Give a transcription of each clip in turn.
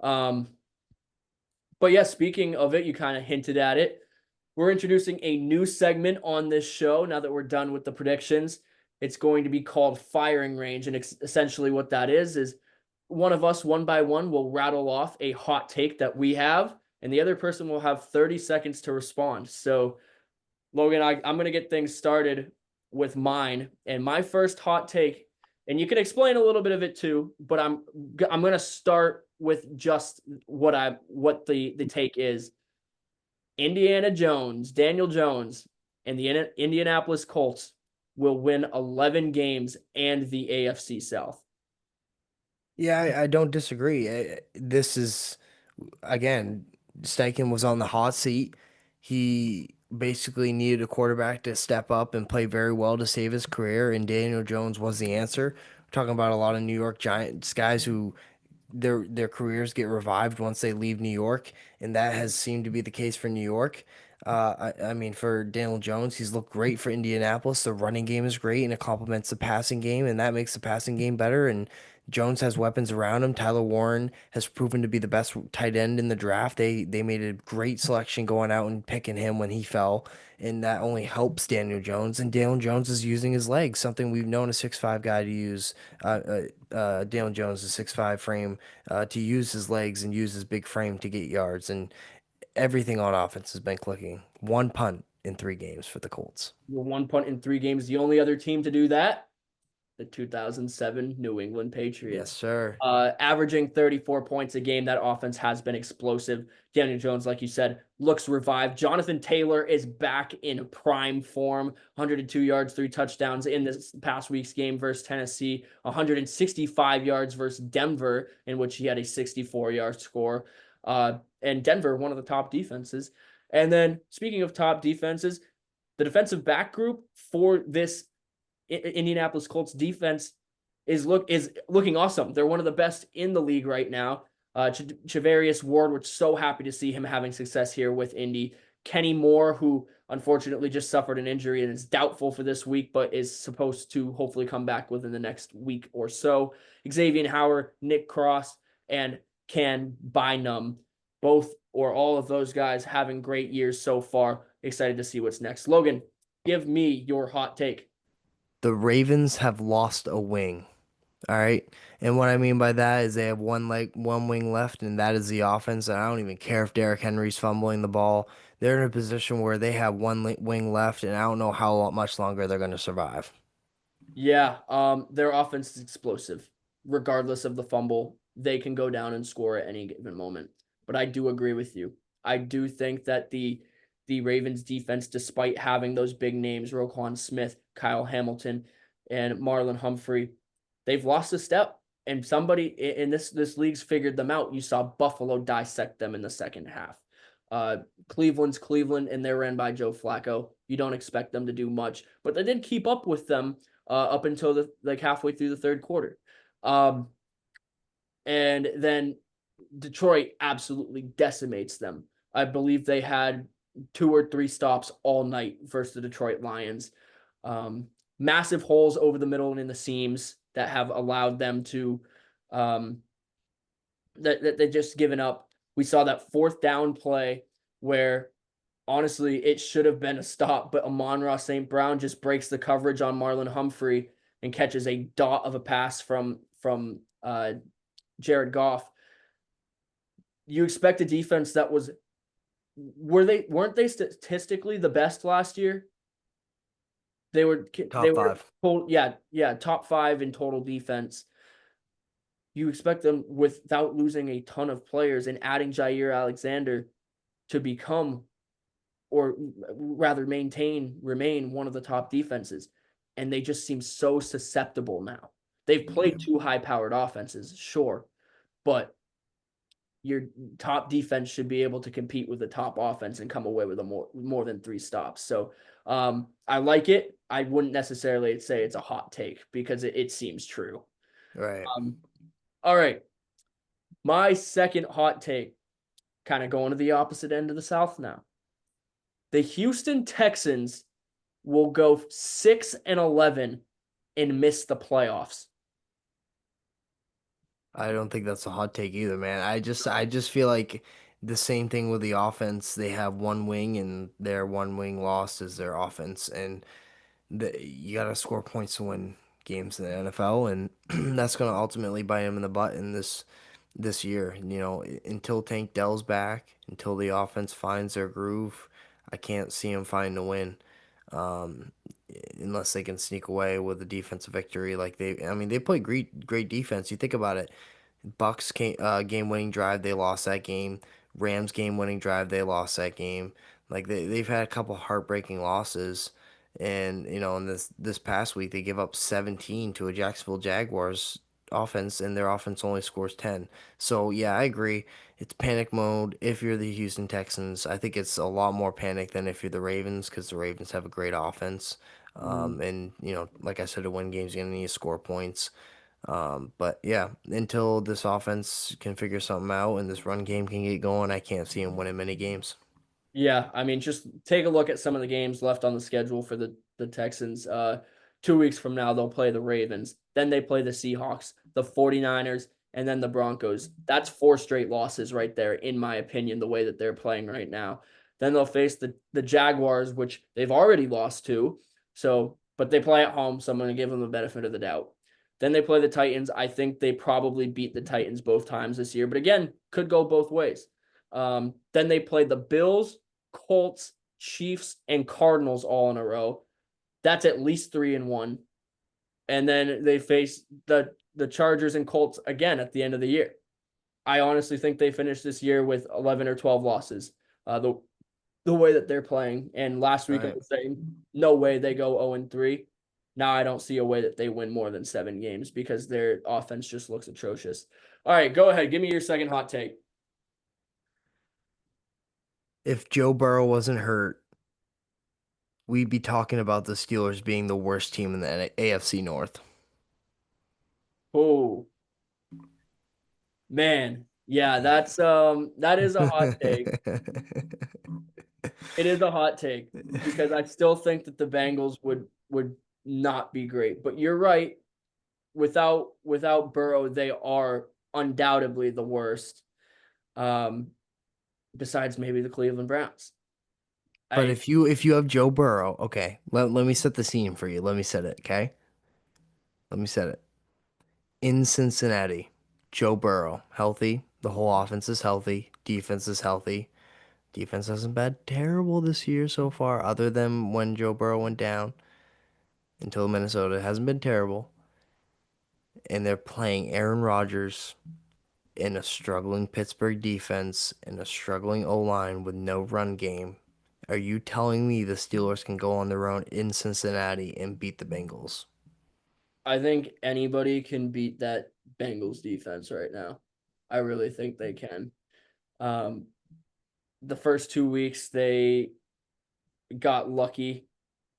Um, but yeah, speaking of it, you kind of hinted at it. We're introducing a new segment on this show now that we're done with the predictions. It's going to be called Firing Range. And essentially, what that is one of us, one by one, will rattle off a hot take that we have, and the other person will have 30 seconds to respond. So, Logan, I'm going to get things started with mine. And my first hot take, and you can explain a little bit of it too, but I'm going to start with just what the take is. Daniel Jones, and the Indianapolis Colts will win 11 games and the AFC South. Yeah, I don't disagree. This is again, Steichen was on the hot seat. He basically needed a quarterback to step up and play very well to save his career, and Daniel Jones was the answer. We're talking about a lot of New York Giants guys who their careers get revived once they leave New York, and that has seemed to be the case for New York. I mean, for Daniel Jones, he's looked great for Indianapolis. The running game is great, and it complements the passing game, and that makes the passing game better. And Jones has weapons around him. Tyler Warren has proven to be the best tight end in the draft. They made a great selection going out and picking him when he fell, and that only helps Daniel Jones. And Daniel Jones is using his legs, something we've known a 6'5" guy to use. Daniel Jones, a 6'5" frame, to use his legs and use his big frame to get yards, and everything on offense has been clicking. One punt in 3 games for the Colts. One punt in 3 games. The only other team to do that, the 2007 New England Yes, Patriots. sir. Averaging 34 points a game. That offense has been explosive. Daniel Jones, like you said, looks revived. Jonathan Taylor is back in prime form. 102 yards, 3 touchdowns in this past week's game versus Tennessee. 165 yards versus Denver, in which he had a 64-yard score. And Denver, one of the top defenses. And then, speaking of top defenses, the defensive back group for this Indianapolis Colts defense is looking awesome. They're one of the best in the league right now. Charvarius Ward, we're so happy to see him having success here with Indy. Kenny Moore, who unfortunately just suffered an injury and is doubtful for this week, but is supposed to hopefully come back within the next week or so. Xavier Howard, Nick Cross, and Can Bynum, both or all of those guys having great years so far. Excited to see what's next. Logan, give me your hot take. The Ravens have lost a wing. All right. And what I mean by that is they have one wing left, and that is the offense. And I don't even care if Derrick Henry's fumbling the ball. They're in a position where they have wing left, and I don't know how much longer they're going to survive. Yeah, their offense is explosive. Regardless of the fumble, they can go down and score at any given moment. But I do agree with you. I do think that the Ravens defense, despite having those big names, Roquan Smith, Kyle Hamilton, and Marlon Humphrey, they've lost a step. And somebody in this league's figured them out. You saw Buffalo dissect them in the second half. Cleveland's Cleveland, and they're ran by Joe Flacco. You don't expect them to do much, but they did keep up with them up until halfway through the third quarter. Um, and then Detroit absolutely decimates them. I believe they had 2 or 3 stops all night versus the Detroit Lions. Um, Massive holes over the middle and in the seams that have allowed them to um, that they just given up. We saw that fourth down play where honestly it should have been a stop, but Amon-Ra St. Brown just breaks the coverage on Marlon Humphrey and catches a dot of a pass from Jared Goff. You expect a defense that weren't they statistically the best last year? They Top were five. yeah, top 5 in total defense. You expect them without losing a ton of players and adding Jair Alexander to become, or rather remain one of the top defenses. And they just seem so susceptible now. They've played 2 high-powered offenses, sure, but your top defense should be able to compete with the top offense and come away with more than 3 stops. So I like it. I wouldn't necessarily say it's a hot take because it seems true. Right. Um, all right. My second hot take, kind of going to the opposite end of the South now. The Houston Texans will go 6-11 and miss the playoffs. I don't think that's a hot take either, man. I just feel like the same thing with the offense. They have one wing, and their one wing loss is their offense, and you got to score points to win games in the NFL, and that's going to ultimately bite him in the butt in this year. Until Tank Dell's back, until the offense finds their groove, I can't see him finding a win. Um, unless they can sneak away with a defensive victory, I mean, they play great defense. You think about it. Bucks game winning drive, they lost that game. Rams game winning drive, they lost that game. Like they've had a couple heartbreaking losses, and in this past week they give up 17 to a Jacksonville Jaguars offense, and their offense only scores 10. So yeah, I agree. It's panic mode if you're the Houston Texans. I think it's a lot more panic than if you're the Ravens because the Ravens have a great offense. Mm. And like I said, to win games, you're gonna need to score points. But yeah, until this offense can figure something out and this run game can get going, I can't see him winning many games. Yeah, I mean, just take a look at some of the games left on the schedule for the Texans. 2 weeks from now, they'll play the Ravens. Then they play the Seahawks, the 49ers, and then the Broncos. That's four straight losses right there, in my opinion, the way that they're playing right now. Then they'll face the Jaguars, which they've already lost to. So, but they play at home, so I'm going to give them the benefit of the doubt. Then they play the Titans. I think they probably beat the Titans both times this year, but again, could go both ways. Then they play the Bills, Colts, Chiefs, and Cardinals all in a row. That's at least 3-1. And then they face the Chargers and Colts again at the end of the year. I honestly think they finish this year with 11 or 12 losses. The way that they're playing. And last All week I right. was saying no way they go 0-3. Now I don't see a way that they win more than 7 games because their offense just looks atrocious. All right, go ahead. Give me your second hot take. If Joe Burrow wasn't hurt, we'd be talking about the Steelers being the worst team in the AFC North. Oh, man. Yeah, that is a hot take. It is a hot take because I still think that the Bengals would not be great. But you're right. Without Burrow, they are undoubtedly the worst. Um, besides maybe the Cleveland Browns. But I if you have Joe Burrow, okay, let me set the scene for you. Let me set it, okay? Let me set it. In Cincinnati, Joe Burrow, healthy. The whole offense is healthy. Defense is healthy. Defense hasn't been terrible this year so far, other than when Joe Burrow went down until Minnesota. It hasn't been terrible. And they're playing Aaron Rodgers in a struggling Pittsburgh defense and a struggling O line with no run game. Are you telling me the Steelers can go on their own in Cincinnati and beat the Bengals? I think anybody can beat that Bengals defense right now. I really think they can. Um, the first 2 weeks they got lucky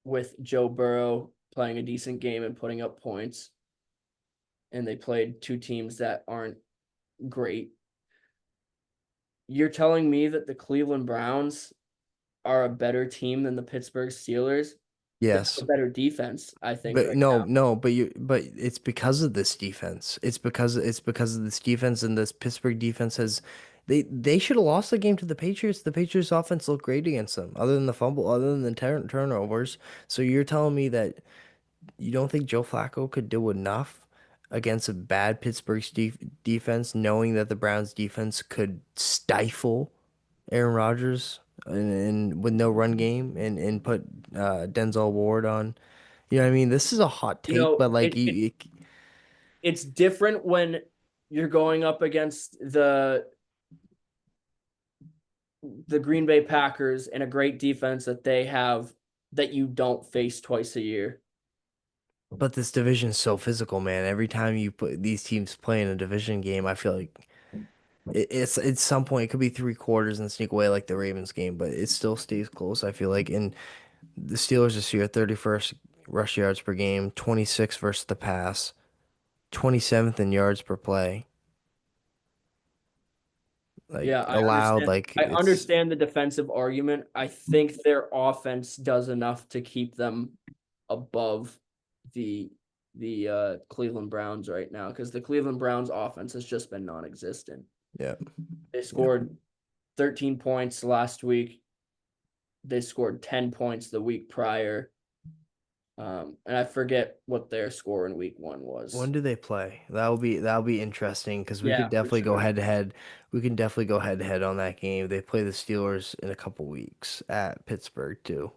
with Joe Burrow playing a decent game and putting up points, and they played two teams that aren't great. You're telling me that the Cleveland Browns are a better team than the Pittsburgh Steelers? They have Yes. a better defense, I think, But right no, now. no, but it's because of this defense. It's because of this defense and this Pittsburgh defense has they should have lost the game to the Patriots. The Patriots offense looked great against them, other than the fumble, other than the turnovers. So you're telling me that you don't think Joe Flacco could do enough against a bad Pittsburgh defense, knowing that the Browns defense could stifle Aaron Rodgers and with no run game and put Denzel Ward on. You know what I mean? This is a hot You take, know, but like it's different when you're going up against the Green Bay Packers and a great defense that they have that you don't face twice a year. but this division is so physical, man. Every time you put these teams play in a division game, I feel like it's at some point it could be three quarters and sneak away like the Ravens game, but it still stays close. I feel like, and the Steelers this year, 31st rush yards per game, 26th versus the pass, 27th in yards per play, like Yeah, I allowed, understand. like I it's. understand the defensive argument. I think their offense does enough to keep them above the the Cleveland Browns right now because the Cleveland Browns offense has just been non-existent. Yeah. They Yeah. scored 13 points last week. They scored 10 points the week prior. And I forget what their score in week one was. When do they play? That'll be interesting because we Yeah, could for definitely go sure. head to head. We can definitely go head to head on that game. They play the Steelers in a couple weeks at Pittsburgh too.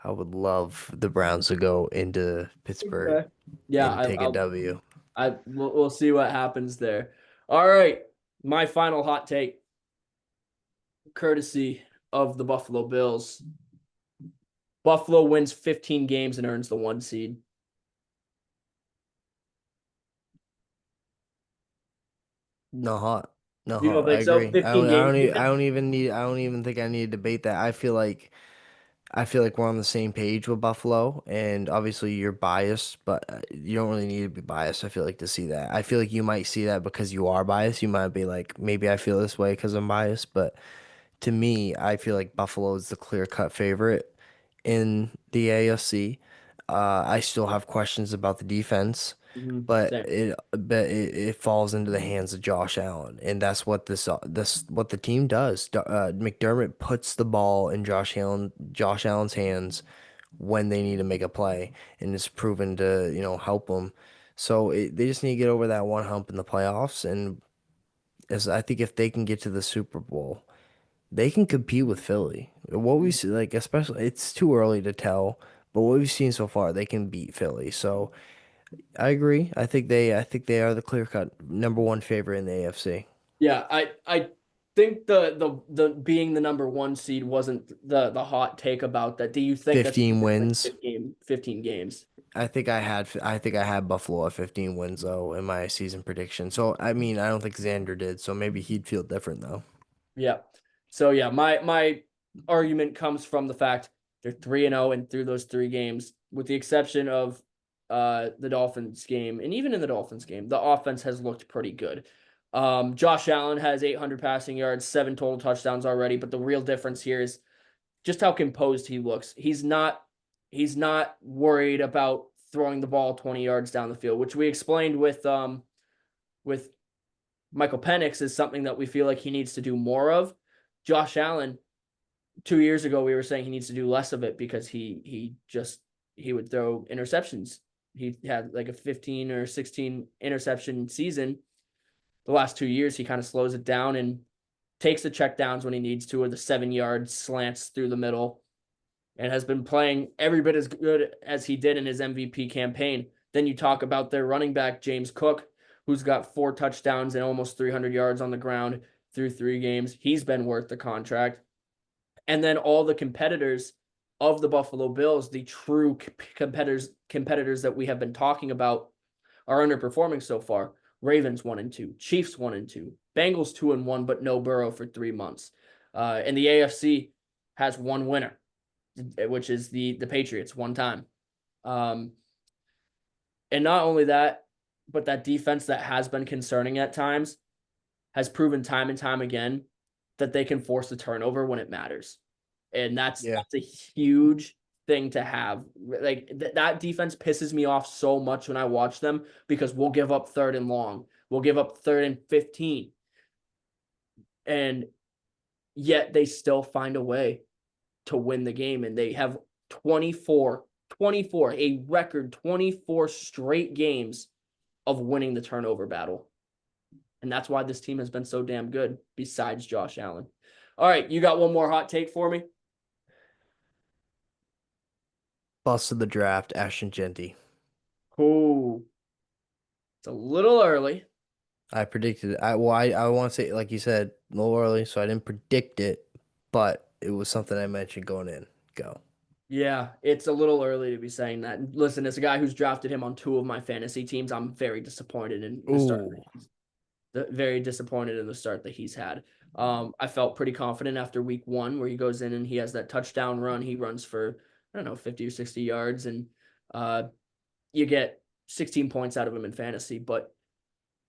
I would love the Browns to go into Pittsburgh Okay. Yeah, and take a W. we'll see what happens there. All right, my final hot take, courtesy of the Buffalo Bills. Buffalo wins 15 games and earns the 1 seed. No hot. No You don't hot. I think so? agree. 15 games. I don't even think I need to debate that. I feel like we're on the same page with Buffalo, and obviously you're biased, but you don't really need to be biased. I feel like to see that. I feel like you might see that because you are biased. You might be like, maybe I feel this way because I'm biased, but to me, I feel like Buffalo is the clear-cut favorite in the AFC. I still have questions about the defense, Same. but it falls into the hands of Josh Allen, and that's what this what the team does. McDermott puts the ball in Josh Allen's hands when they need to make a play, and it's proven to help them. So they just need to get over that one hump in the playoffs, and as I think if they can get to the Super Bowl, they can compete with Philly. What we see, like especially, it's too early to tell, but what we've seen so far, they can beat Philly. So I agree. I think they are the clear cut number one favorite in the AFC. Yeah, I think the being the number 1 seed wasn't the hot take about that. Do you think that 15 wins. 15 games? I think I had Buffalo at 15 wins though in my season prediction. So I mean, I don't think Xander did. So maybe he'd feel different though. Yeah. So yeah, my argument comes from the fact they're 3-0 and through those 3 games, with the exception of the Dolphins game, and even in the Dolphins game, the offense has looked pretty good. Josh Allen has 800 passing yards, 7 total touchdowns already, but the real difference here is just how composed he looks. He's not worried about throwing the ball 20 yards down the field, which we explained with Michael Penix is something that we feel like he needs to do more of. Josh Allen, 2 years ago, we were saying he needs to do less of it because he would throw interceptions. He had like a 15 or 16 interception season. The last 2 years, he kind of slows it down and takes the check downs when he needs to, or the 7 yard slants through the middle, and has been playing every bit as good as he did in his MVP campaign. Then you talk about their running back, James Cook, who's got 4 touchdowns and almost 300 yards on the ground through 3 games. He's been worth the contract. And then all the competitors of the Buffalo Bills, the true competitors that we have been talking about, are underperforming so far. Ravens 1-2, Chiefs 1-2, Bengals 2-1, but no Burrow for 3 months. And the AFC has one winner, which is the Patriots, one time. And not only that, but that defense that has been concerning at times has proven time and time again that they can force a turnover when it matters. And Yeah. that's a huge thing to have. Like that defense pisses me off so much when I watch them because we'll give up 3rd and long. We'll give up 3rd and 15. And yet they still find a way to win the game. And they have 24, a record 24 straight games of winning the turnover battle. And that's why this team has been so damn good, besides Josh Allen. All right, you got one more hot take for me? Bust of the draft, Aston Jeanty. Oh, it's a little early. I predicted it. I want to say like you said, a little early, so I didn't predict it, but it was something I mentioned going in. Go. Yeah, it's a little early to be saying that. Listen, as a guy who's drafted him on 2 of my fantasy teams, I'm very disappointed in the start. Ooh. Very disappointed in the start that he's had. I felt pretty confident after week 1 where he goes in and he has that touchdown run. He runs for, I don't know, 50 or 60 yards, and you get 16 points out of him in fantasy. But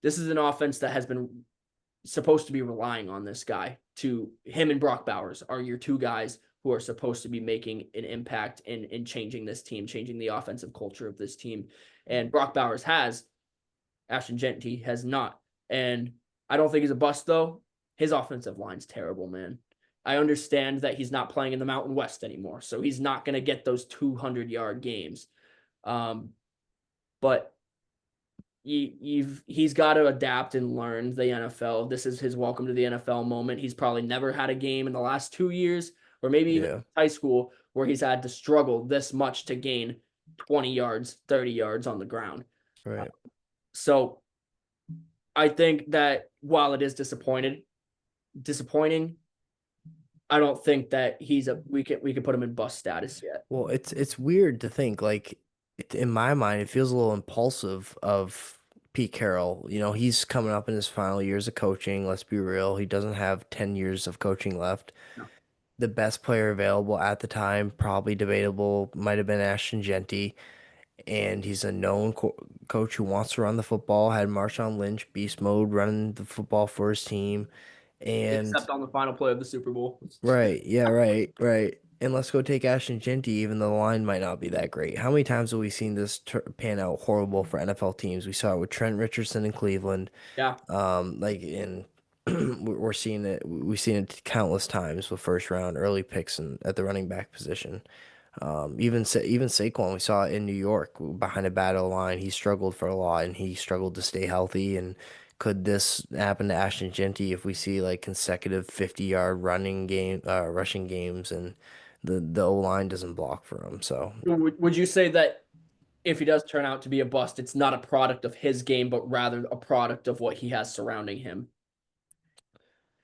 this is an offense that has been supposed to be relying on this guy. To him and Brock Bowers are your 2 guys who are supposed to be making an impact in changing this team, changing the offensive culture of this team. And Brock Bowers has, Aston Jeanty has not. And I don't think he's a bust though. His offensive line's terrible, man. I understand that he's not playing in the Mountain West anymore, so he's not going to get those 200-yard games. Um, but he's got to adapt and learn the NFL. This is his welcome to the NFL moment. He's probably never had a game in the last 2 years, or maybe even Yeah, high school, where he's had to struggle this much to gain 20 yards, 30 yards on the ground. right. So I think that while it is disappointing, I don't think that we could put him in bust status yet. Well, it's weird to think like in my mind, it feels a little impulsive of Pete Carroll. You know, he's coming up in his final years of coaching. Let's be real, he doesn't have 10 years of coaching left. No. The best player available at the time, probably debatable, might have been Ashton Jeanty, and he's a known coach who wants to run the football. Had Marshawn Lynch beast mode running the football for his team, and Except on the final play of the Super Bowl. right, yeah, right, right. And let's go take Ashton Jeanty, even though the line might not be that great. How many times have we seen this pan out horrible for NFL teams? We saw it with Trent Richardson in Cleveland. Yeah. Like in we're seeing it. We've seen it countless times with first round early picks and at the running back position. Even Saquon, we saw it in New York behind a bad O line. He struggled for a lot, and he struggled to stay healthy. And could this happen to Ashton Jeanty if we see like consecutive 50-yard rushing games, and the O line doesn't block for him? So Would you say that if he does turn out to be a bust, it's not a product of his game, but rather a product of what he has surrounding him?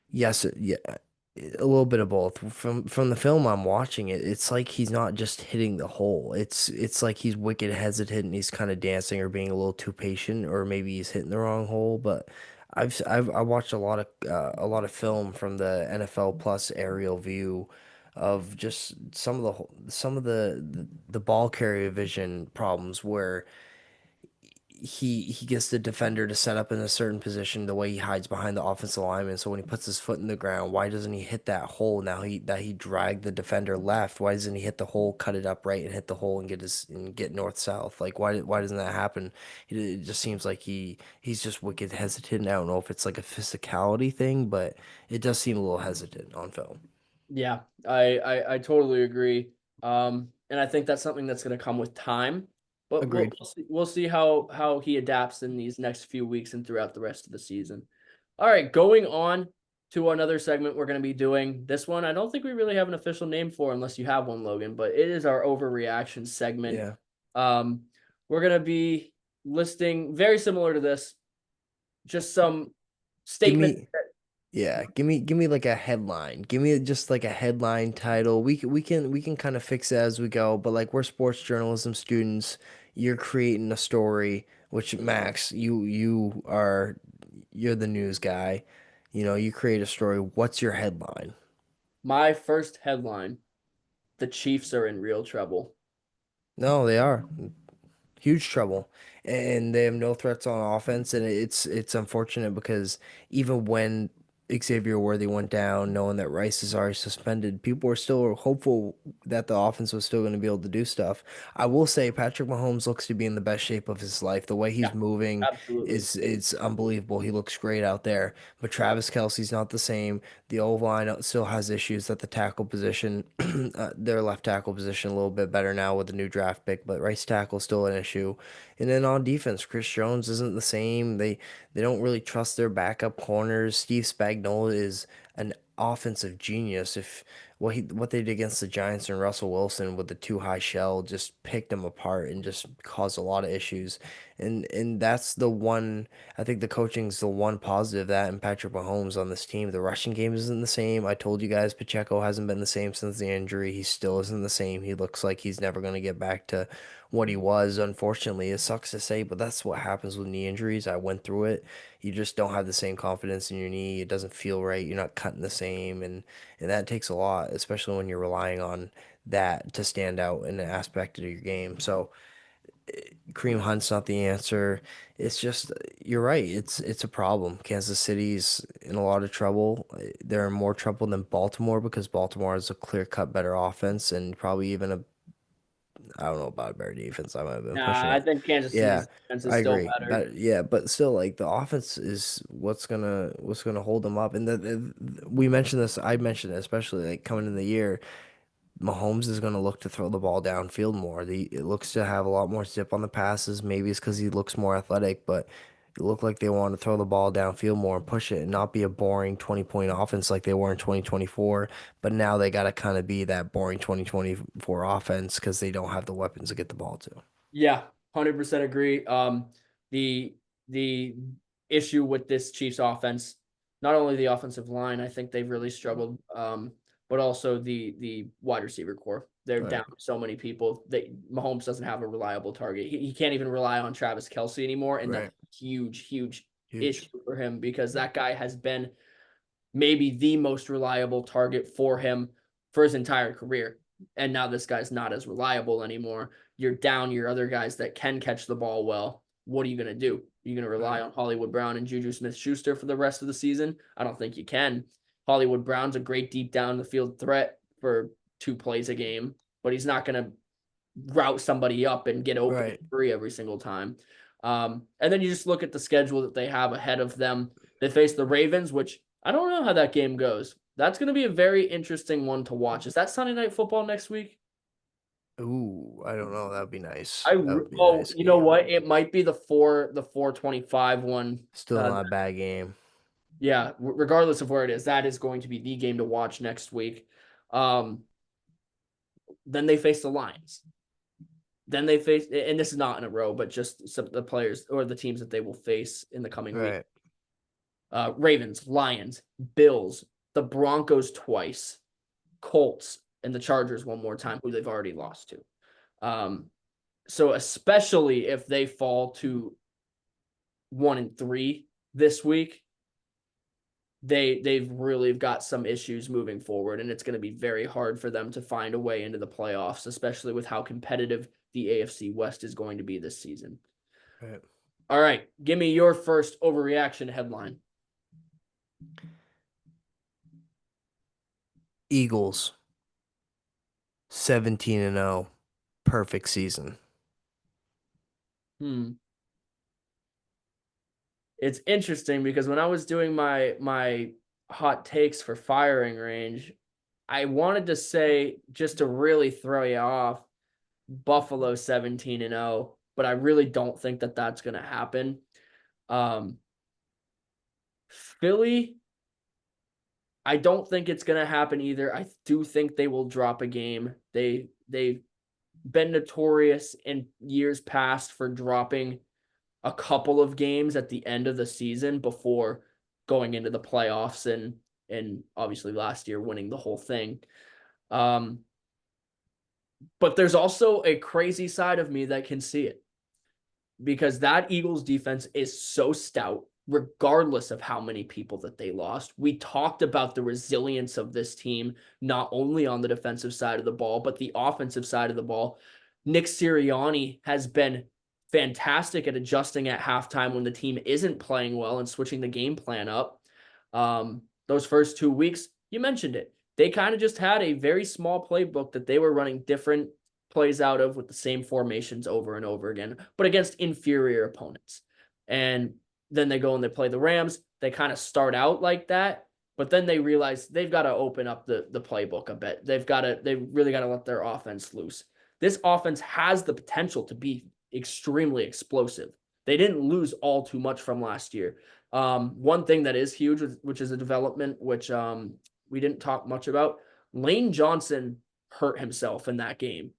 yes, yeah, a little bit of both. From the film I'm watching it, it's like he's not just hitting the hole. It's like he's wicked hesitant and he's kind of dancing or being a little too patient, or maybe he's hitting the wrong hole. But I watched a lot of film from the NFL Plus aerial view of just some of the ball carrier vision problems where he gets the defender to set up in a certain position the way he hides behind the offensive lineman. So when he puts his foot in the ground, why doesn't he hit that hole now he dragged the defender left? Why doesn't he hit the hole, cut it up right, and hit the hole and get north south? Like why doesn't that happen? It just seems like he's just wicked hesitant. I don't know if it's like a physicality thing, but it does seem a little hesitant on film. Yeah, I totally agree. And I think that's something that's going to come with time. But we'll Agreed. we'll see, we'll see how he adapts in these next few weeks and throughout the rest of the season. All right, going on to another segment we're going to be doing. This one I don't think we really have an official name for unless you have one, Logan, but it is our overreaction segment. Yeah. Um, we're going to be listing very similar to this, just some Give statements. me Yeah, give me like a headline. Give me just like a headline title. We can kind of fix it as we go, but like we're sports journalism students. You're creating a story, which Max, you're the news guy. You know, you create a story. What's your headline? My first headline: the Chiefs are in real trouble. No, they are. Huge trouble, and they have no threats on offense, and it's unfortunate because even when Xavier Worthy went down, knowing that Rice is already suspended, people were still hopeful that the offense was still going to be able to do stuff. I will say Patrick Mahomes looks to be in the best shape of his life. The way Yeah, he's moving absolutely. is unbelievable. He looks great out there. But Travis Kelce's not the same. The O line still has issues at the tackle position. Their left tackle position a little bit better now with the new draft pick, but right tackle still an issue. And then on defense, Chris Jones isn't the same. They don't really trust their backup corners. Steve Spagnuolo is an offensive genius. If what they did against the Giants and Russell Wilson with the too high shell just picked them apart and just caused a lot of issues. And that's the one. I think the coaching's the one positive that and Patrick Mahomes on this team. The rushing game isn't the same. I told you guys Pacheco hasn't been the same since the injury. He still isn't the same. He looks like he's never going to get back to what he was. Unfortunately, it sucks to say, but that's what happens with knee injuries. I went through it. You just don't have the same confidence in your knee. It doesn't feel right. You're not cutting the same, and that takes a lot, especially when you're relying on that to stand out in an aspect of your game. So Kareem Hunt's not the answer. It's just you're right. It's a problem. Kansas City's in a lot of trouble. They're in more trouble than Baltimore because Baltimore has a clear-cut better offense and probably even a I don't know about a better defense. I might have been pushing Nah, I it. think Kansas Yeah, City's defense is I still agree. better. But yeah, but still, like the offense is what's gonna hold them up. And we mentioned this. I mentioned it, especially like coming in the year. Mahomes is going to look to throw the ball downfield more. It looks to have a lot more zip on the passes. Maybe it's because he looks more athletic, but it looked like they want to throw the ball downfield more and push it and not be a boring 20-point offense like they were in 2024. But now they got to kind of be that boring 2024 offense because they don't have the weapons to get the ball to. Yeah, 100% agree. The the issue with this Chiefs offense, not only the offensive line, I think they've really struggled, but also the wide receiver core. They're Right, down so many people. Mahomes doesn't have a reliable target. He can't even rely on Travis Kelce anymore, and that's right, a huge huge. issue for him because that guy has been maybe the most reliable target for him for his entire career. And now this guy's not as reliable anymore. You're down your other guys that can catch the ball well. What are you going to do? Are you going to rely Right, on Hollywood Brown and Juju Smith-Schuster for the rest of the season? I don't think you can. Hollywood Brown's a great deep down the field threat for 2 plays a game, but he's not going to route somebody up and get open right. free every single time. And then you just look at the schedule that they have ahead of them. They face the Ravens, which I don't know how that game goes. That's going to be a very interesting one to watch. Is that Sunday Night Football next week? Ooh, I don't know. That would be nice. I That re- would be a oh, nice you know game. what? It might be the 425 one. Still not a bad game. Yeah, regardless of where it is, that is going to be the game to watch next week. Um, then they face the Lions. Then they face, and this is not in a row, but just some of the players or the teams that they will face in the coming week. Right. Ravens, Lions, Bills, the Broncos twice, Colts, and the Chargers one more time, who they've already lost to. So especially if they fall to 1-3 this week, they've really got some issues moving forward, and it's going to be very hard for them to find a way into the playoffs, especially with how competitive the AFC West is going to be this season. Right. All right, give me your first overreaction headline. Eagles 17-0. Perfect season. It's interesting because when I was doing my hot takes for firing range, I wanted to say just to really throw you off, Buffalo 17-0, but I really don't think that that's going to happen. Um, Philly, I don't think it's going to happen either. I do think they will drop a game. They've been notorious in years past for dropping a couple of games at the end of the season before going into the playoffs and obviously last year winning the whole thing. Um, but there's also a crazy side of me that can see it because that Eagles defense is so stout, regardless of how many people that they lost. We talked about the resilience of this team, not only on the defensive side of the ball, but the offensive side of the ball. Nick Sirianni has been fantastic at adjusting at halftime when the team isn't playing well and switching the game plan up. Those first 2 weeks, you mentioned it. They kind of just had a very small playbook that they were running different plays out of with the same formations over and over again, but against inferior opponents. And then they go and they play the Rams. They kind of start out like that, but then they realize they've got to open up the playbook a bit. They really got to let their offense loose. This offense has the potential to be extremely explosive. They didn't lose all too much from last year. One thing that is huge, which is a development, which we didn't talk much about, Lane Johnson hurt himself in that game.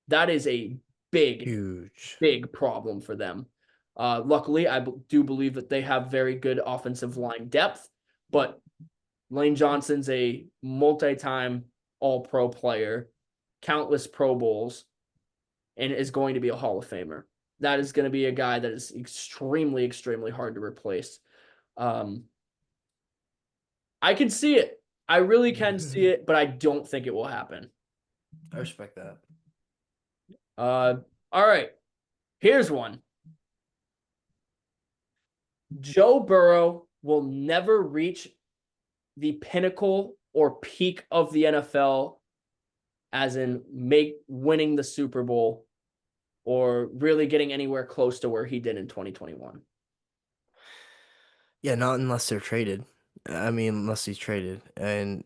That is a big, Huge. big problem for them. Luckily, I do believe that they have very good offensive line depth, but Lane Johnson's a multi-time All-Pro player, countless Pro Bowls, and is going to be a Hall of Famer. That is going to be a guy that is extremely, extremely hard to replace. Um, I can see it. I really can see it, but I don't think it will happen. I respect that. Uh, all right. Here's one. Joe Burrow will never reach the pinnacle or peak of the NFL, as in make winning the Super Bowl or really getting anywhere close to where he did in 2021. Yeah, not unless they're traded. I mean, unless he's traded. And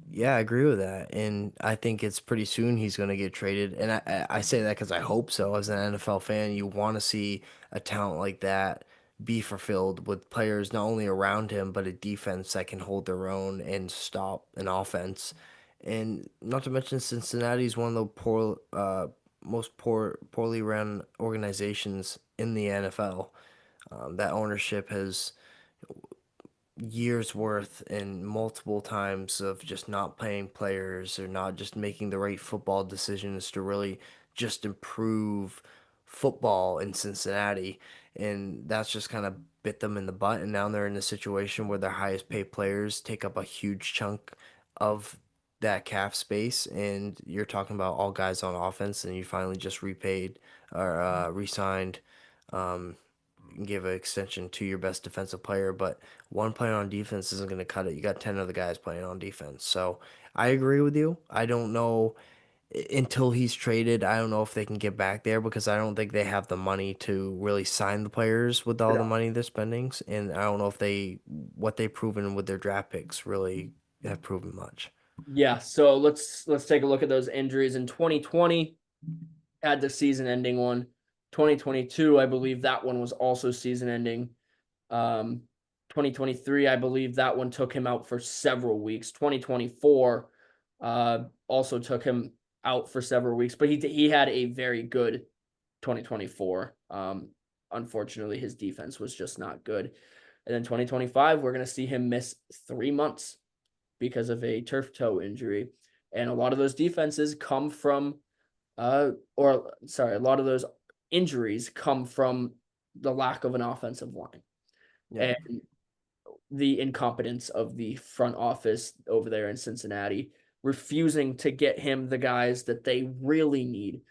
yeah, I agree with that. And I think it's pretty soon he's going to get traded. And I say that because I hope so. As an NFL fan, you want to see a talent like that be fulfilled with players not only around him, but a defense that can hold their own and stop an offense. And not to mention, Cincinnati is one of the poorly run organizations in the NFL. That ownership has years worth and multiple times of just not paying players or not just making the right football decisions to really just improve football in Cincinnati. And that's just kind of bit them in the butt. And now they're in a situation where their highest paid players take up a huge chunk of that cap space. And you're talking about all guys on offense, and you finally just repaid or re-signed. Um, Give an extension to your best defensive player, but one player on defense isn't going to cut it. You got 10 other guys playing on defense. So I agree with you. I don't know until he's traded. I don't know if they can get back there because I don't think they have the money to really sign the players with all the money they're spending. And I don't know if what they've proven with their draft picks really have proven much. Yeah, so let's take a look at those injuries. In 2020, had the season-ending one. 2022, I believe that one was also season-ending. 2023, I believe that one took him out for several weeks. 2024 also took him out for several weeks, but he had a very good 2024. Unfortunately, his defense was just not good. And then 2025, we're going to see him miss 3 months because of a turf toe injury. And a lot of those defenses come from, a lot of those injuries come from the lack of an offensive line Yeah. and the incompetence of the front office over there in Cincinnati, refusing to get him the guys that they really need.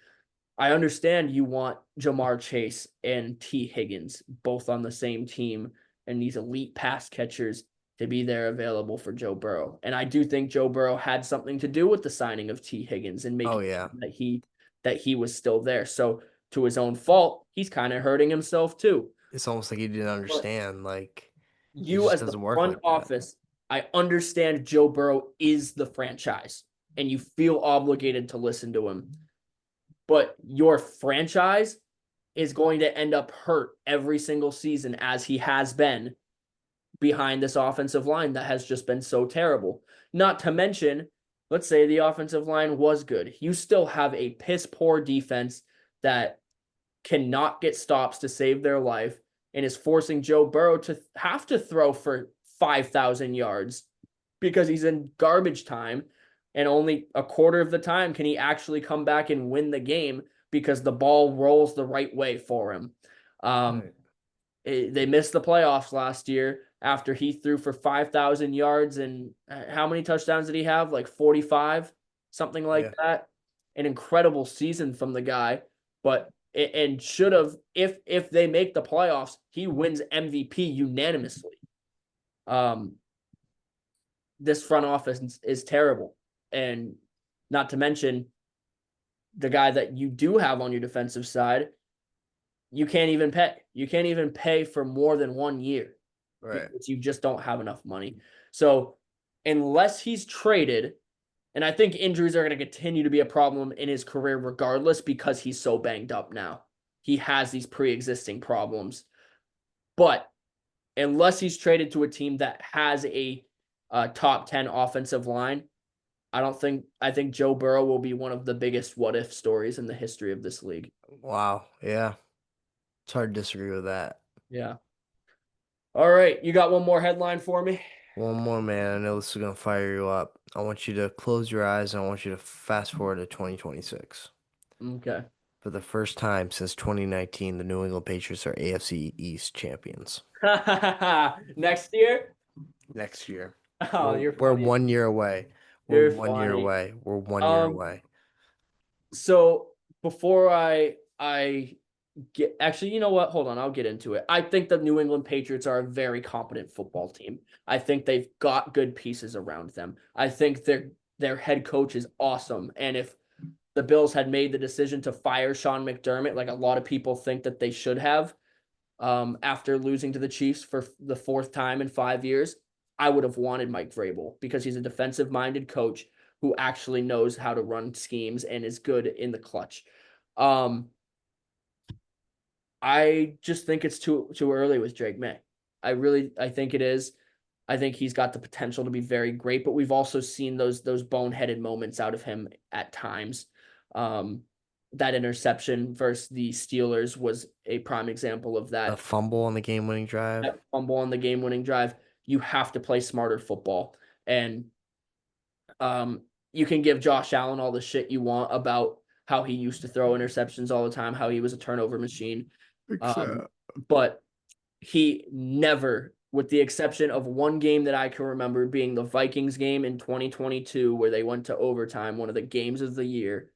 I understand you want Jamar Chase and T. Higgins both on the same team and these elite pass catchers to be there available for Joe Burrow. And I do think Joe Burrow had something to do with the signing of T. Higgins and Oh making yeah. sure that he was still there. So to his own fault, he's kind of hurting himself too. It's almost like he didn't But understand. Like it you just as the doesn't work front like that. office, I understand Joe Burrow is the franchise and you feel obligated to listen to him. But your franchise is going to end up hurt every single season as he has been behind this offensive line that has just been so terrible. Not to mention, let's say the offensive line was good. You still have a piss poor defense that cannot get stops to save their life and is forcing Joe Burrow to have to throw for 5,000 yards because he's in garbage time. And only a quarter of the time can he actually come back and win the game because the ball rolls the right way for him. Um, Right. they missed the playoffs last year after he threw for 5,000 yards. And how many touchdowns did he have? Like 45, something like Yeah. that. An incredible season from the guy, but and should have, if they make the playoffs, he wins MVP unanimously. Um, this front office is terrible, and not to mention the guy that you do have on your defensive side, you can't even pay. You can't even pay for more than 1 year Right. because you just don't have enough money. So unless he's traded, and I think injuries are going to continue to be a problem in his career regardless because he's so banged up now. He has these pre-existing problems. But unless he's traded to a team that has a top 10 offensive line, I think Joe Burrow will be one of the biggest what if stories in the history of this league. Wow. Yeah. It's hard to disagree with that. Yeah. All right, you got one more headline for me? One more, man. I know this is gonna fire you up. I want you to close your eyes and I want you to fast forward to 2026. Okay. For the first time since 2019, the New England Patriots are AFC East champions. Next year? Next year. Oh, you're We're funny. 1 year away. We're You're 1 year funny. away. We're 1 year Um, away. so before I Actually, you know what? Hold on, I'll get into it. I think the New England Patriots are a very competent football team. I think they've got good pieces around them. I think their head coach is awesome. And if the Bills had made the decision to fire Sean McDermott, like a lot of people think that they should have, after losing to the Chiefs for the fourth time in 5 years, I would have wanted Mike Vrabel because he's a defensive minded coach who actually knows how to run schemes and is good in the clutch. Um, I just think it's too early with Drake May. I think it is. I think he's got the potential to be very great, but we've also seen those boneheaded moments out of him at times. Um, that interception versus the Steelers was a prime example of A that. fumble on the game-winning drive. That fumble on the game-winning drive. You have to play smarter football, and you can give Josh Allen all the shit you want about how he used to throw interceptions all the time, how he was a turnover machine. Um, but he never, with the exception of one game that I can remember being the Vikings game in 2022, where they went to overtime, one of the games of the year,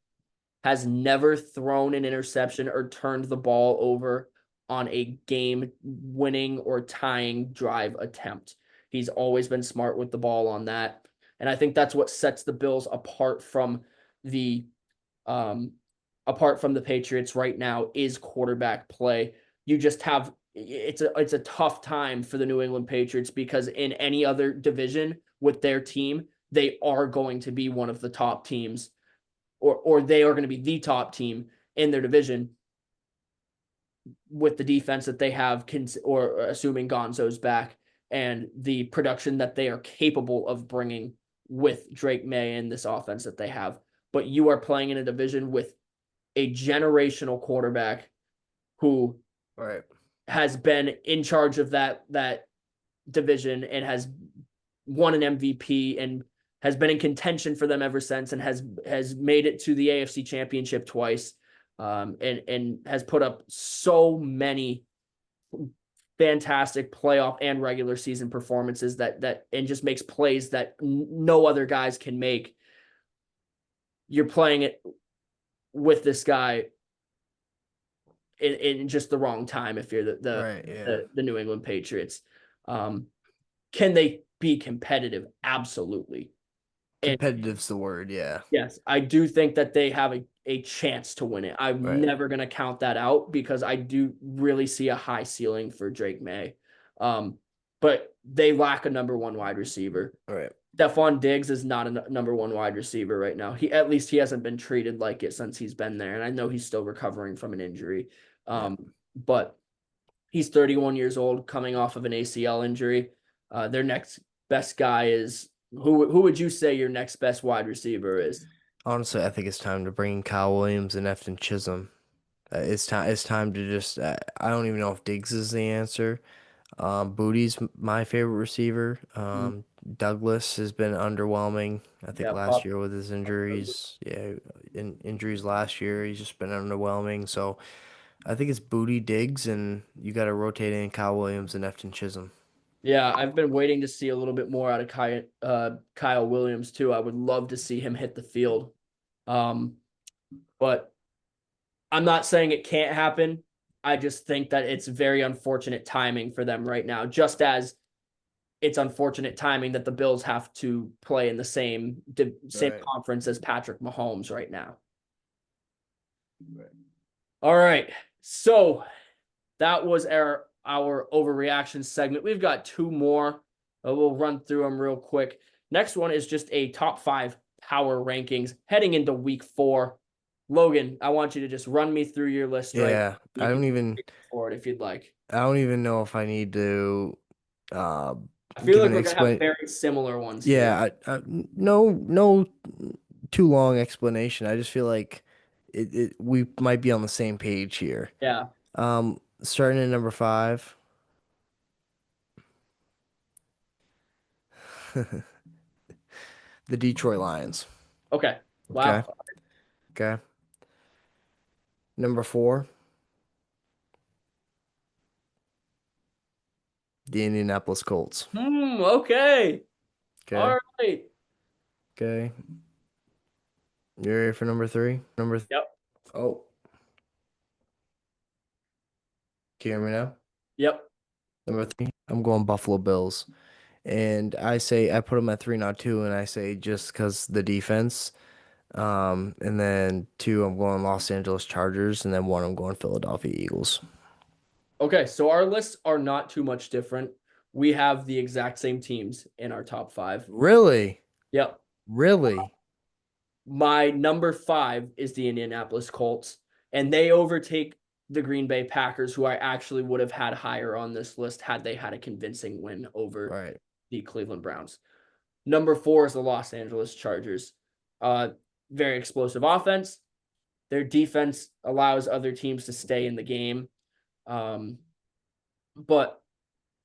has never thrown an interception or turned the ball over on a game winning or tying drive attempt. He's always been smart with the ball on that. And I think that's what sets the Bills the um apart from the Patriots right now is quarterback play. You just have it's a tough time for the New England Patriots because in any other division with their team, they are going to be one of the top teams or they are going to be the top team in their division with the defense that they have or assuming Gonzo's back and the production that they are capable of bringing with Drake May and this offense that they have. But you are playing in a division with a generational quarterback who Right. has been in charge of that division and has won an MVP and has been in contention for them ever since and has made it to the AFC Championship twice, and has put up so many fantastic playoff and regular season performances that and just makes plays that no other guys can make. You're playing it with this guy in just the wrong time if you're Right. Yeah. the New England Patriots. Um, can they be competitive? Absolutely. And Competitive's the word. Yeah. yes, I do think that they have a chance to win it. I'm Right. never going to count that out because I do really see a high ceiling for Drake May. But they lack a number one wide receiver. Right. Stephon Diggs is not a number one wide receiver right now. At least he hasn't been treated like it since he's been there. And I know he's still recovering from an injury. Yeah. But he's 31 years old, coming off of an ACL injury. Their next best guy is who would you say your next best wide receiver is? Honestly, I think it's time to bring in Kyle Williams and Efton Chisholm. It's time. It's time to just. I don't even know if Diggs is the answer. Booty's my favorite receiver. Mm, Douglas has been underwhelming. I think yeah, last Pop. year with his injuries. Yeah, injuries last year, he's just been underwhelming. So I think it's Booty Diggs, and you got to rotate in Kyle Williams and Efton Chisholm. Yeah, I've been waiting to see a little bit more out of Kyle Williams too. I would love to see him hit the field. Um, but I'm not saying it can't happen. I just think that it's very unfortunate timing for them right now, just as it's unfortunate timing that the Bills have to play in the same Right. conference as Patrick Mahomes right now. Right. All right. So that was our overreaction segment. We've got two more. We'll run through them real quick. Next one is just a top five power rankings heading into week 4. Logan, I want you to just run me through your list right Yeah, now. You can take it forward if you'd like. I don't even know if I need to uh I feel give like an we're gonna have explain. very similar ones here. Yeah, no too long explanation. I just feel like we might be on the same page here. Yeah. Starting at number 5, the Detroit Lions. Okay. Okay, Wow. okay. Number 4, the Indianapolis Colts. Okay. Okay, All right. okay. You ready for number 3? Yep. Oh, Do you hear me now? Yep. Number three, I'm going Buffalo Bills. And I say I put them at three, not two, and I say just because the defense. And then two, I'm going Los Angeles Chargers, and then one, I'm going Philadelphia Eagles. Okay, so our lists are not too much different. We have the exact same teams in our top five. Really? Yep. Really? My number five is the Indianapolis Colts, and they overtake the Green Bay Packers, who I actually would have had higher on this list had they had a convincing win over Right. the Cleveland Browns. Number four is the Los Angeles Chargers. Uh, very explosive offense. Their defense allows other teams to stay in the game, um, but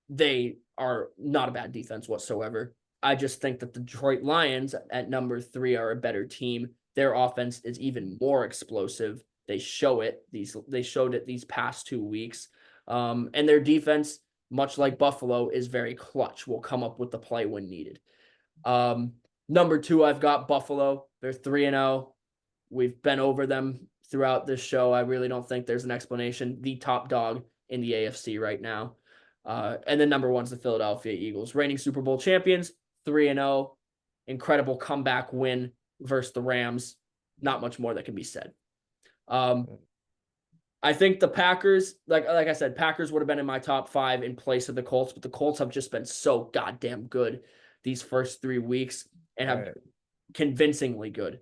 they are not a bad defense whatsoever. I just think that the Detroit Lions at number three are a better team. Their offense is even more explosive. They showed it these past 2 weeks. And their defense, much like Buffalo, is very clutch. Will come up with the play when needed. Um, Number two, I've got Buffalo. They're 3-0. We've been over them throughout this show. I really don't think there's an explanation. The top dog in the AFC right now. And then number one's the Philadelphia Eagles, reigning Super Bowl champions, 3-0. Incredible comeback win versus the Rams. Not much more that can be said. I think the Packers, like I said, Packers would have been in my top five in place of the Colts, but the Colts have just been so goddamn good these first 3 weeks and have Right. convincingly good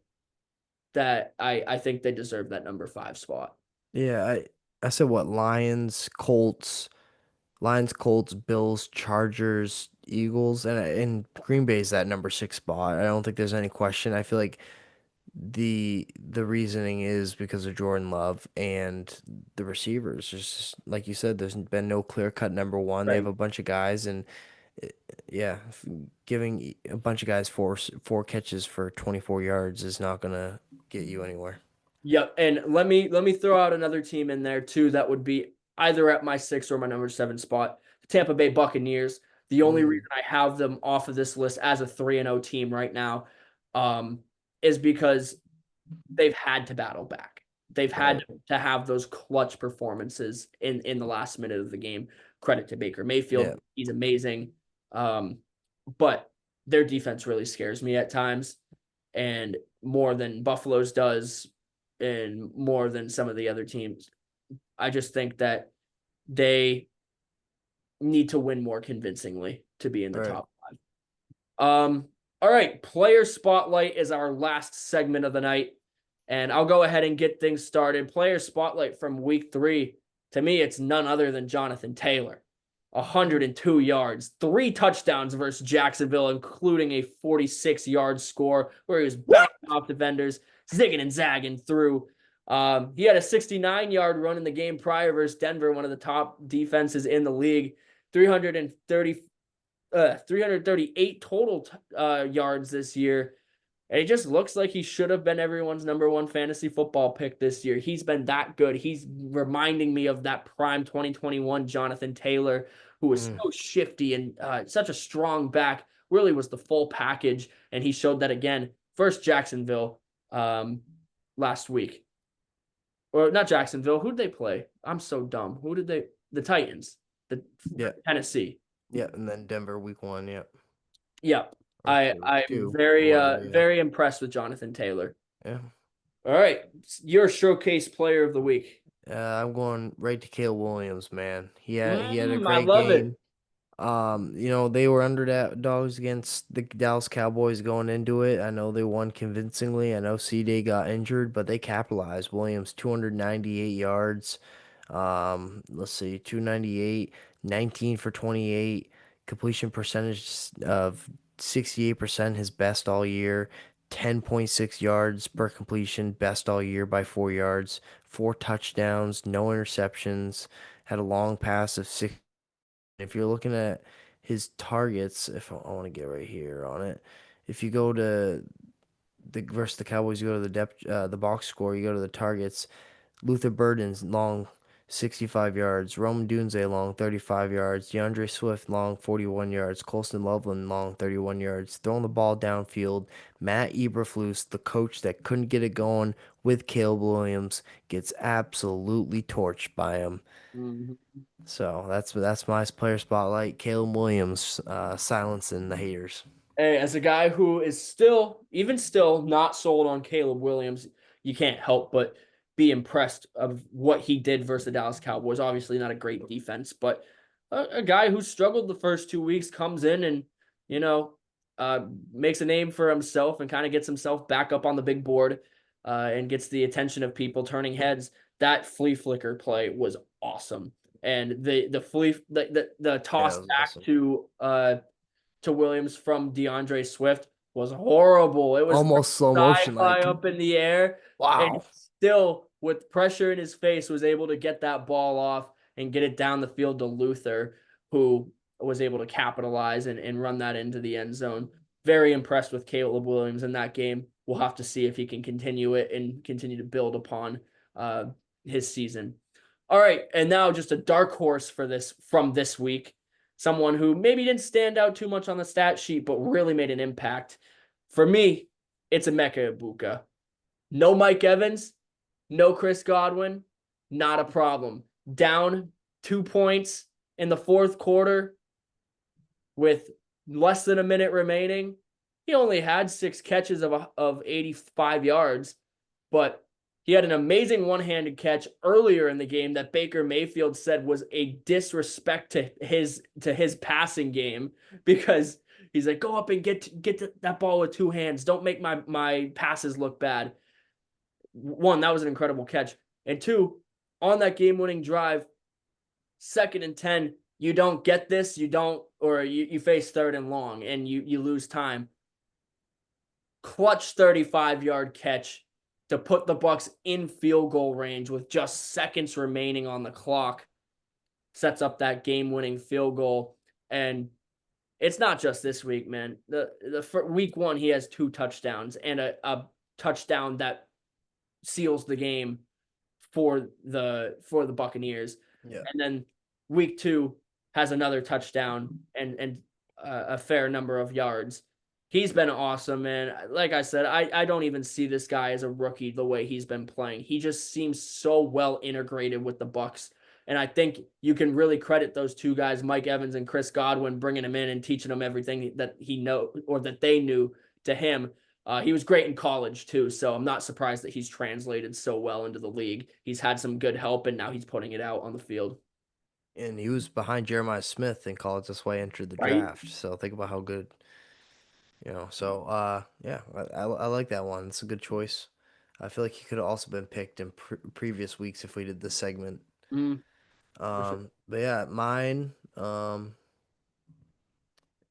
that I think they deserve that number five spot. Yeah, I said what? Lions, Colts, Bills, Chargers, Eagles, and Green Bay's that number six spot. I don't think there's any question. I feel like the reasoning is because of Jordan Love and the receivers. Just like you said, there's been no clear cut number one. They have Right. a bunch of guys, and uh, yeah, giving a bunch of guys four catches for 24 yards is not gonna get you anywhere. Yep. And let me throw out another team in there too that would be either at my six or my number seven spot. The Tampa Bay Buccaneers. The only Mm, reason I have them off of this list as a 3-0 team right now um, is because they've had to battle back. They've had right. to have those clutch performances in the last minute of the game. Credit to Baker Yeah. Mayfield. He's amazing. Um, but their defense really scares me at times, and more than Buffalo's does, and more than some of the other teams. I just think that they need to win more convincingly to be in the Right. top five. All right, player spotlight is our last segment of the night, and I'll go ahead and get things started. Player spotlight from week 3. To me, it's none other than Jonathan Taylor. 102 yards, 3 touchdowns versus Jacksonville, including a 46-yard score where he was bouncing off defenders, zigging and zagging through. He had a 69-yard run in the game prior versus Denver, one of the top defenses in the league. 338 total yards this year. And it just looks like he should have been everyone's number one fantasy football pick this year. He's been that good. He's reminding me of that prime 2021 Jonathan Taylor, who was Mm, so shifty and such a strong back, really was the full package. And he showed that again. First Jacksonville last week. Or not Jacksonville. Who did they play? I'm so dumb. Who did they? The Titans. The yeah. Tennessee. Yeah. And then Denver week one. Yeah. Yep. Or I'm two, very whoever. Yeah. very impressed with Jonathan Taylor. Yeah. All right, your showcase player of the week. I'm going right to Caleb Williams, man. He had a I great love it. game. They were underdogs against the Dallas Cowboys going into it. I know they won convincingly. I know C-Day got injured, but they capitalized. Williams 298 yards. Let's see, 298, 19 for 28, completion percentage of 68%, his best all year. 10.6 yards per completion, best all year by 4 yards, 4 touchdowns, no interceptions, had a long pass of six. If you're looking at his targets, if I want to get right here on it, if you go to the versus the Cowboys, you go to the box score, you go to the targets. Luther Burden's long 65 yards. Roman Dunze long, 35 yards. DeAndre Swift long, 41 yards. Colston Loveland long, 31 yards. Throwing the ball downfield. Matt Eberflus, the coach that couldn't get it going with Caleb Williams, gets absolutely torched by him. Mhm. So that's my player spotlight. Caleb Williams, silencing the haters. Hey, as a guy who is still, even still, not sold on Caleb Williams, you can't help but be impressed of what he did versus the Dallas Cowboys. Obviously, not a great defense, but a guy who struggled the first 2 weeks comes in and you know makes a name for himself and kind of gets himself back up on the big board and gets the attention of people turning heads. That flea flicker play was awesome, and the Yeah, toss it was back awesome. to Williams from DeAndre Swift was horrible. It was Almost slow sky motion, high like up in the air, and wow. still, with pressure in his face, was able to get that ball off and get it down the field to Luther, who was able to capitalize and run that into the end zone. Very impressed with Caleb Williams in that game. We'll have to see if he can continue it and continue to build upon uh, his season. All right, and now just a dark horse for this from this week. Someone who maybe didn't stand out too much on the stat sheet, but really made an impact. For me, it's Emeka Ibuka. No Mike Evans, no Chris Godwin, not a problem. Down 2 points in the fourth quarter with less than a minute remaining. He only had 6 catches of 85 yards, but he had an amazing one-handed catch earlier in the game that Baker Mayfield said was a disrespect to his passing game because he's like, go up and get that ball with 2 hands. Don't make my passes look bad. One, that was an incredible catch. And two, on that game-winning drive, 2nd and 10, you don't get this, you don't, or you face 3rd and long and you lose time. Clutch 35-yard catch to put the Bucks in field goal range with just seconds remaining on the clock. Sets up that game-winning field goal. And it's not just this week, man. The for week 1, he has 2 touchdowns and a touchdown that seals the game for the Buccaneers. Yeah. And then week 2 has another touchdown and a fair number of yards. He's been awesome, man. Like I said, I don't even see this guy as a rookie the way he's been playing. He just seems so well integrated with the Bucks. And I think you can really credit those two guys, Mike Evans and Chris Godwin, bringing him in and teaching him everything that he know or that they knew to him. He was great in college too, so I'm not surprised that he's translated so well into the league. He's had some good help, and now he's putting it out on the field. And he was behind Jeremiah Smith in college. That's why he entered the Right? draft. So think about how good, So yeah, I like that one. It's a good choice. I feel like he could have also been picked in previous weeks if we did this segment. Mm, for sure. But yeah, mine. Well,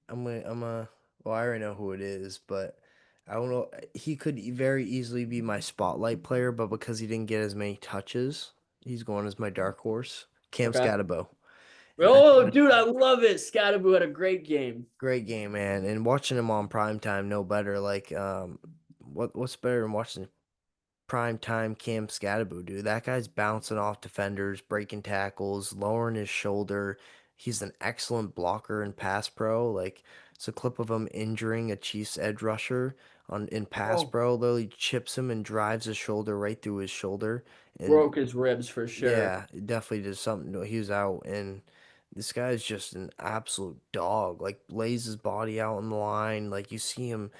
I already know who it is, but I don't know. He could very easily be my spotlight player, but because he didn't get as many touches, he's going as my dark horse. Cam Okay. Scatabo. And I Oh, think dude, I love it. Scatterbo had a great game. great game, man. And watching him on prime time, no better. Like, what's better than watching prime time Cam Scatterbo, dude? That guy's bouncing off defenders, breaking tackles, lowering his shoulder. He's an excellent blocker and pass pro. Like, it's a clip of him injuring a Chiefs edge rusher on in pass Oh, pro. Literally chips him and drives his shoulder right through his shoulder. And broke his ribs for sure. yeah, it definitely did something. He was out, and this guy is just an absolute dog. Like lays his body out on the line. Like you see him,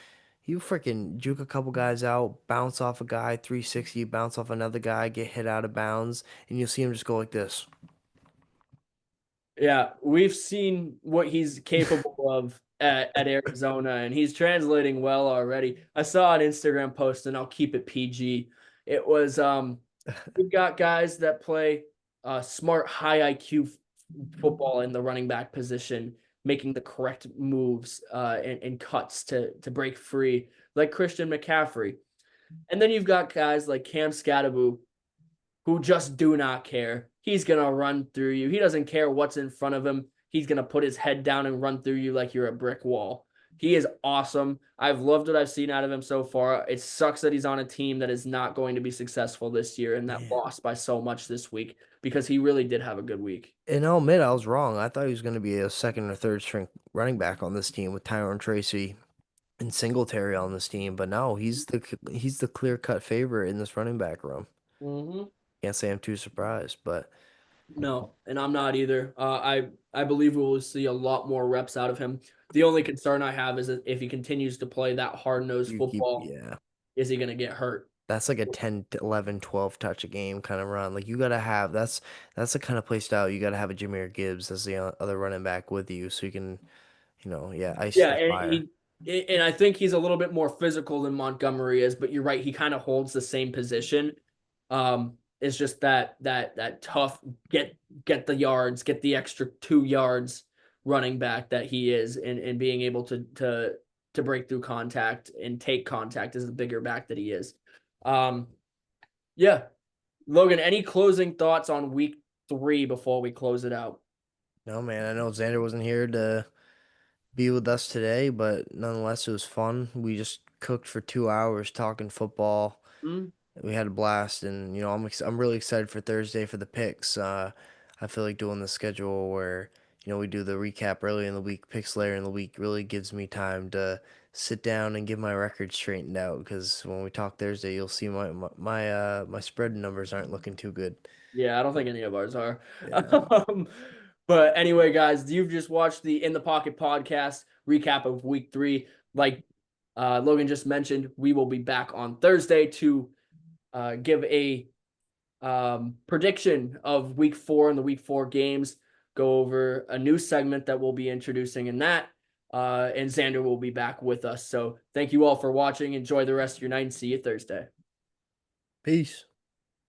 you freaking juke a couple guys out, bounce off a guy, 360, bounce off another guy, get hit out of bounds, and you'll see him just go like this. Yeah, we've seen what he's capable of at Arizona, and he's translating well already. I saw an Instagram post, and I'll keep it PG. It was we've got guys that play smart, high IQ football in the running back position, making the correct moves and cuts to break free, like Christian McCaffrey. And then you've got guys like Cam Scatterbo who just do not care. He's going to run through you. He doesn't care what's in front of him. He's going to put his head down and run through you like you're a brick wall. He is awesome. I've loved what I've seen out of him so far. It sucks that he's on a team that is not going to be successful this year and that Yeah. lost by so much this week because he really did have a good week. And I'll admit I was wrong. I thought he was going to be a second or third string running back on this team with Tyrone Tracy and Singletary on this team, but no, he's the clear cut favorite in this running back room. Mm-hmm. Can't say I'm too surprised, but No, and I'm not either. I believe we will see a lot more reps out of him. The only concern I have is that if he continues to play that hard-nosed you keep football, yeah. is he going to get hurt? That's like a 10 to 11 12 touch a game kind of run. Like you got to have that's the kind of play style you got to have a Jameer Gibbs as the other running back with you so you can, yeah, ice Yeah, the and fire. and I think he's a little bit more physical than Montgomery is, but you're right, he kind of holds the same position. It's just that tough get the yards, get the extra 2 yards running back that he is, and being able to break through contact and take contact as the bigger back that he is. Um, yeah, Logan, any closing thoughts on week 3 before we close it out? No, man, I know Xander wasn't here to be with us today, but nonetheless, it was fun. We just cooked for 2 hours talking football. Hmm? We had a blast, and I'm really excited for Thursday for the picks. I feel like doing the schedule where we do the recap early in the week, picks later in the week really gives me time to sit down and get my record straightened out. Because when we talk Thursday, you'll see my spread numbers aren't looking too good. Yeah, I don't think any of ours are. Yeah, But anyway, guys, you've just watched the In the Pocket podcast recap of week 3. Like Logan just mentioned, we will be back on Thursday to give a prediction of week 4 and the week 4 games, go over a new segment that we'll be introducing in that. And Xander will be back with us. So thank you all for watching. Enjoy the rest of your night and see you Thursday. peace.